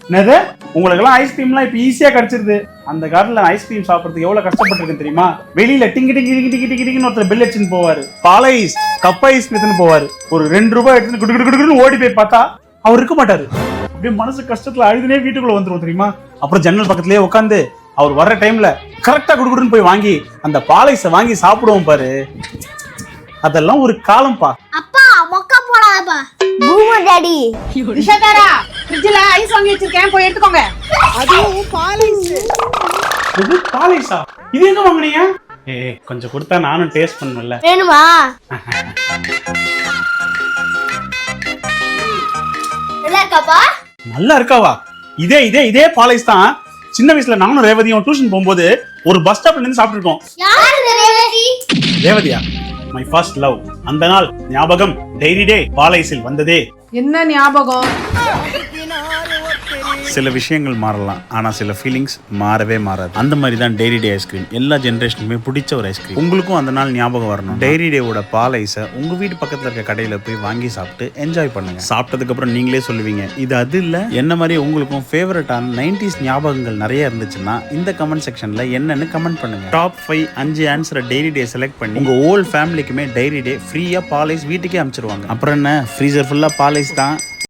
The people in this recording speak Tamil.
என்னது உங்களுக்கெல்லாம் ஐஸ்கிரீம்லாம் இப்போ ஈஸியா கிடைச்சிருது. அந்த காலத்துல ஐஸ்கிரீம் சாப்பிட்றதுக்கு எவ்வளவு கஷ்டப்பட்டிருக்கேன் தெரியுமா? வெளியில டிங்கி டிங்கி டிங்கி டிங்கி டிங்கி டிங்கின்னு ஒருத்தர் பெல் அடிச்சுன்னு போவாரு, பால் ஐஸ் கப் ஐஸ் எடுத்துன்னு போவாரு. ஒரு 2 ரூபாய் எடுத்துன்னு குடு குடு குடுன்னு ஓடி போய் பார்த்தா அவர் இருக்க மாட்டாரு. அப்படியே மனசு கஷ்டத்துல அழுதுனே வீட்டுக்குள்ள வந்துரும் தெரியுமா? அப்புறம் ஜன்னல் பக்கத்துலயே உட்காந்து அவர் வர்ற டைம்ல கரெக்டா குடுக்குடுன்னு போய் வாங்கி அந்த பாலைஸை வாங்கி சாப்பிடுவோம் பாரு. அதெல்லாம் ஒரு காலம்பா. அப்பா மொக்க போடாதப்பா. Boomer daddy. ரிஷாதாரா, ஃப்ரிட்ஜ்ல ஐஸ் வாங்கி வச்சிருக்கேன், போய் எடுத்துக்கோங்க. அதுவும் பாலைஸ். இது பாலைஸா? இது எங்க வாங்குனீங்க? கொஞ்சம் கொடுத்தா நானும் டேஸ்ட் பண்ணல. வேணுமா? நல்லா இருக்காப்பா? நல்லா இருக்காவா? இதே இதே இதே பாலைஸ் தான் சின்ன வயசுல நானும் ரேவதியும் டியூஷன் போகும்போது ஒரு பஸ் ஸ்டாப்ல இருந்து சாப்பிட்டுருக்கோம். யார் இந்த ரேவதி? ரேவதியா? My first love. அந்த நாள் ஞாபகம் டைரி டே பாலைஸில் வந்ததே. என்ன ஞாபகம்? சில விஷயங்கள் மாறலாம், ஆனா சில ஃபீலிங்ஸ் மாறவே மாறாது. அந்த மாதிரி தான் டைரி டே ஐஸ்கிரீம். எல்லா ஜெனரேஷனுக்குமே பிடிச்ச ஒரு ஐஸ்கிரீம். உங்களுக்கும் அந்த நாள் ஞாபகம் வரணும். டைரி டேவோட பால் ஐஸை உங்க வீட்டு பக்கத்துல இருக்க கடையில போய் வாங்கி சாப்பிட்டு என்ஜாய் பண்ணுங்க. சாப்பிட்டதுக்கு அப்புறம் நீங்களே சொல்லுவீங்க, இது அது இல்ல. என்ன மாதிரி உங்களுக்கும் ஃபேவரட்டான 90s ஞாபகங்கள் நிறைய இருந்துச்சுன்னா இந்த கமெண்ட் செக்ஷன்ல என்னன்னு கமெண்ட் பண்ணுங்க. டாப் 5 ஆன்சரை டைரி டே செலக்ட் பண்ணி உங்க ஹோல் ஃபேமிலிக்குமே டைரி டே ஃப்ரீயா பால் ஐஸ் வீட்டுக்கே அனுப்பிச்சிருவாங்க. அப்புறம் என்ன, ஃப்ரீசர் ஃபுல்லா பால் ஐஸ் தான்.